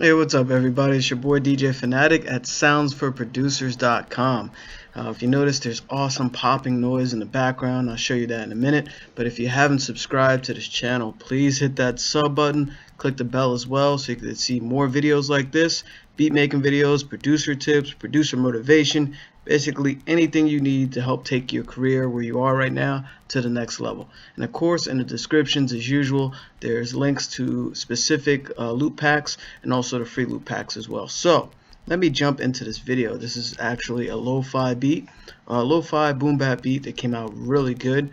Hey, what's up, everybody? It's your boy DJ Fanatic at soundsforproducers.com. If you notice, there's awesome popping noise in the background. I'll show you that in a minute. But if you haven't subscribed to this channel, please hit that sub button. Click the bell as well so you can see more videos like this, beat making videos, producer tips, producer motivation, basically anything you need to help take your career where you are right now to the next level. And of course, in the descriptions, as usual, there's links to specific loop packs and also the free loop packs as well. So let me jump into this video. This is actually a lo-fi beat, a lo-fi boom bap beat that came out really good,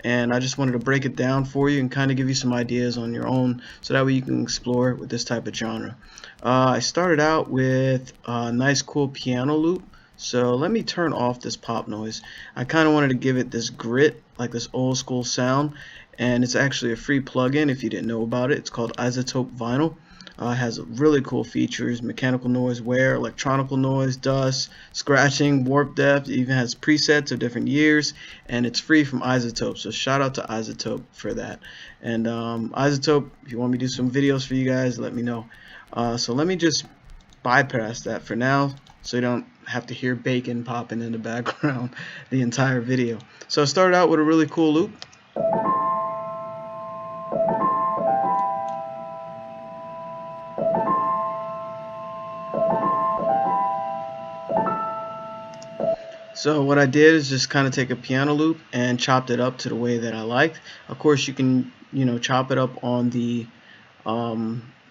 and I just wanted to break it down for you and kind of give you some ideas on your own so that way you can explore with this type of genre. I started out with a nice cool piano loop. So let me turn off this pop noise. I kind of wanted to give it this grit, like this old school sound, and it's actually a free plugin if you didn't know about it. It's called Isotope Vinyl. It has really cool features: mechanical noise, wear, electronical noise, dust, scratching, warp depth. It even has presets of different years, and it's free from Isotope. So shout out to Isotope for that. And Isotope, if you want me to do some videos for you guys, let me know. So let me just bypass that for now, so you don't have to hear bacon popping in the background the entire video. So I started out with a really cool loop. So what I did is just kind of take a piano loop and chopped it up to the way that I liked. Of course, you can, chop it up on the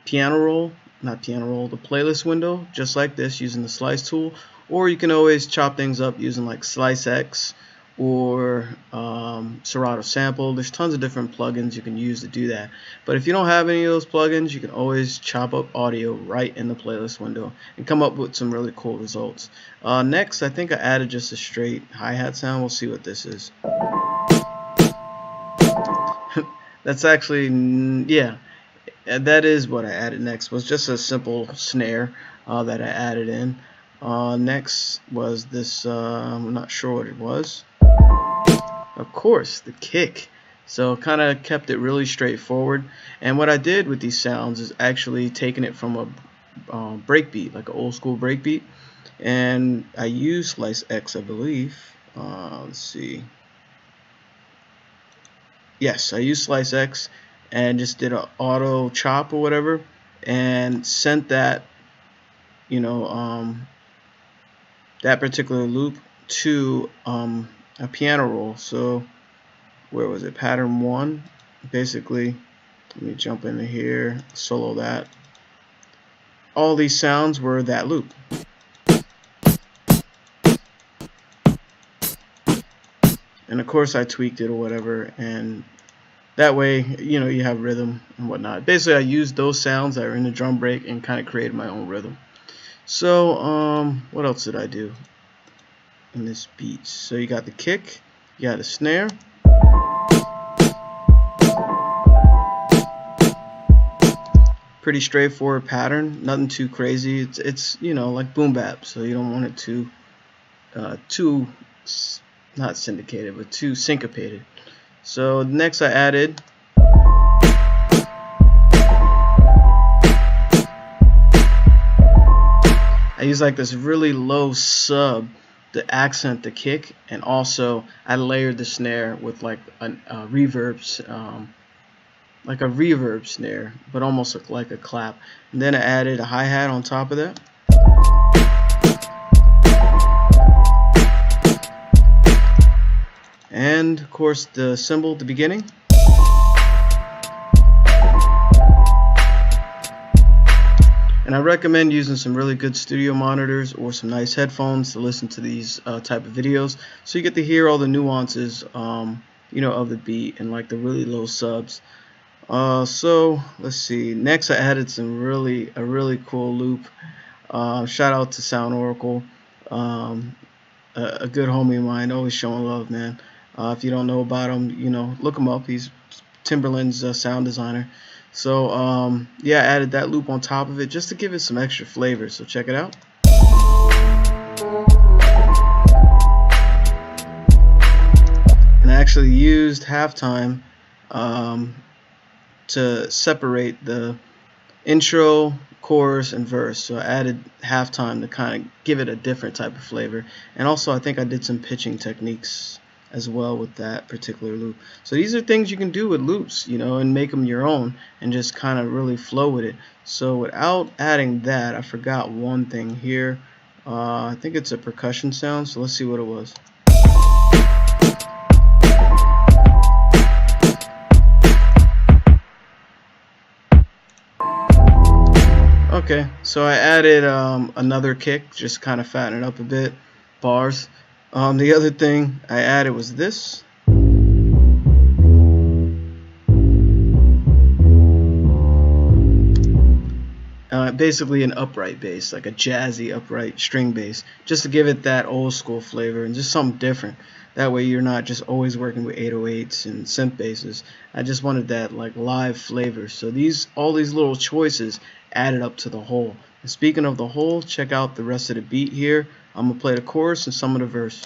piano roll, the playlist window, just like this, using the slice tool, or you can always chop things up using like Slice X or Serato Sample. There's tons of different plugins you can use to do that. But if you don't have any of those plugins, you can always chop up audio right in the playlist window and come up with some really cool results. Next, I think I added just a straight hi-hat sound. We'll see what this is. That's actually, yeah, that is what I added next. Was just a simple snare that I added in. Next was this, I'm not sure what it was. Of course, the kick. So kind of kept it really straightforward. And what I did with these sounds is actually taking it from a breakbeat, like an old school breakbeat, and I used Slice X, I believe. Let's see. Yes, I used Slice X and just did an auto chop or whatever, and sent that, that particular loop to a piano roll. So where was it? Pattern 1. Basically, let me jump into here, solo that. All these sounds were that loop. And of course I tweaked it or whatever, and that way, you have rhythm and whatnot. Basically, I used those sounds that are in the drum break and kind of created my own rhythm. So what else did I do in this beat? So you got the kick, you got a snare, pretty straightforward pattern, nothing too crazy. It's like boom bap, so you don't want it too not syndicated, but too syncopated. So next I added I use like this really low sub to accent the kick, and also I layered the snare with like a reverb snare, but almost like a clap. And then I added a hi-hat on top of that. And of course the cymbal at the beginning. And I recommend using some really good studio monitors or some nice headphones to listen to these type of videos, so you get to hear all the nuances of the beat and like the really low subs. So let's see. Next I added a really cool loop. Shout out to Sound Oracle, a good homie of mine, always showing love, man. If you don't know about him, look him up. He's Timberland's sound designer. So yeah, I added that loop on top of it just to give it some extra flavor. So check it out. And I actually used halftime to separate the intro, chorus, and verse. So I added halftime to kind of give it a different type of flavor. And also I think I did some pitching techniques as well with that particular loop. So these are things you can do with loops, you know, and make them your own and just kind of really flow with it. So without adding that, I forgot one thing here. I think it's a percussion sound, so let's see what it was. Okay, so I added another kick, just kind of fatten it up a bit, bars. The other thing I added was this. Basically an upright bass, like a jazzy upright string bass, just to give it that old school flavor and just something different. That way you're not just always working with 808s and synth basses. I just wanted that like live flavor. So all these little choices added up to the whole. And speaking of the whole, check out the rest of the beat here. I'm gonna play the chorus and some of the verse.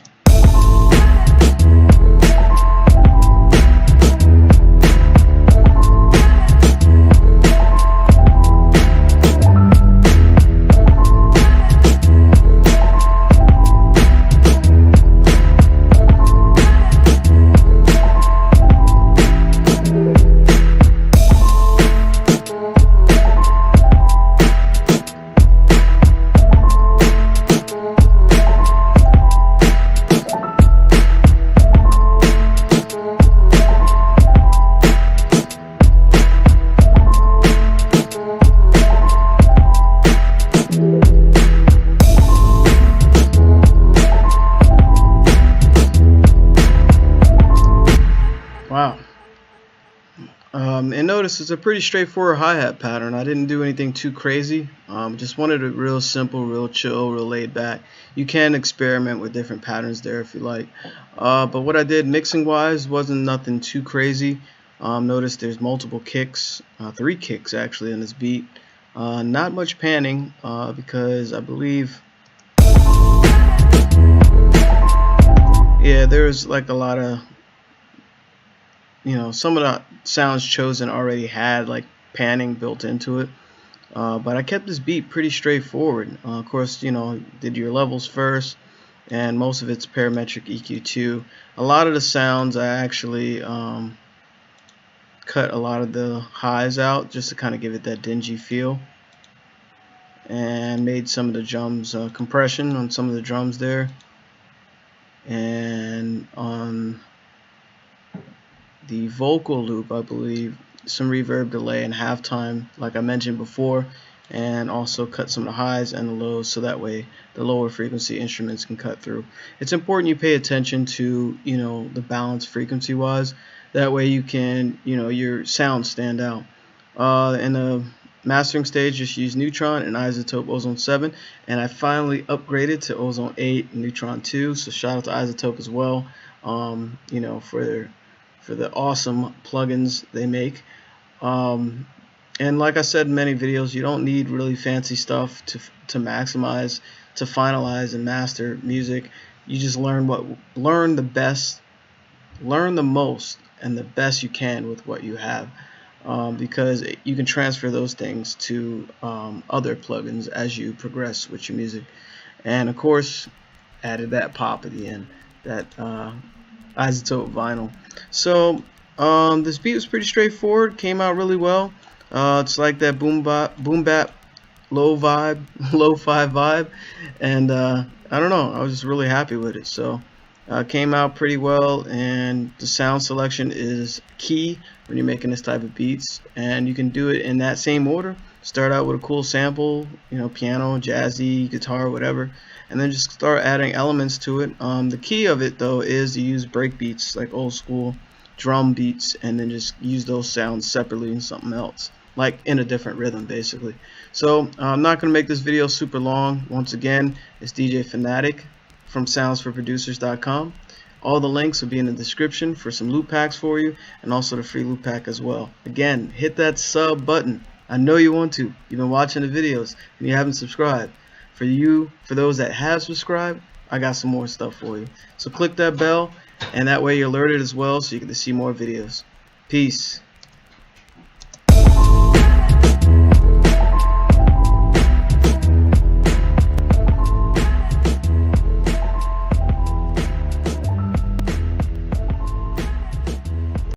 Wow. And notice it's a pretty straightforward hi-hat pattern. I didn't do anything too crazy. Just wanted it real simple, real chill, real laid back. You can experiment with different patterns there if you like. But what I did mixing wise wasn't nothing too crazy. Notice there's multiple kicks, 3 kicks actually in this beat. Not much panning because I believe, yeah, there's like a lot of, you know, some of the sounds chosen already had like panning built into it, but I kept this beat pretty straightforward. Of course, you know, did your levels first, and most of it's parametric EQ2. A lot of the sounds I actually cut a lot of the highs out just to kind of give it that dingy feel, and made some of the drums compression on some of the drums there, and on the vocal loop, I believe, some reverb delay and halftime, like I mentioned before, and also cut some of the highs and the lows so that way the lower frequency instruments can cut through. It's important you pay attention to, you know, the balance frequency wise. That way you can, you know, your sounds stand out. In the mastering stage, just use Neutron and Isotope Ozone 7, and I finally upgraded to Ozone 8 and Neutron 2, so shout out to Isotope as well, you know, for the awesome plugins they make. And like I said in many videos, you don't need really fancy stuff to maximize, to finalize and master music. You just learn the most and the best you can with what you have, because you can transfer those things to other plugins as you progress with your music. And of course, added that pop at the end, that Isotope vinyl. So this beat was pretty straightforward, came out really well. It's like that boom bap, lo-fi vibe, and I don't know, I was just really happy with it. So came out pretty well, and the sound selection is key when you're making this type of beats, and you can do it in that same order. Start out with a cool sample, you know, piano, jazzy, guitar, whatever, and then just start adding elements to it. The key of it though is to use break beats, like old school drum beats, and then just use those sounds separately in something else, like in a different rhythm basically. So I'm not going to make this video super long. Once again, it's DJ Fanatic from soundsforproducers.com. All the links will be in the description for some loop packs for you, and also the free loop pack as well. Again, hit that sub button. I know you want to. You've been watching the videos and you haven't subscribed. For those that have subscribed, I got some more stuff for you. So click that bell, and that way you're alerted as well so you can see more videos. Peace.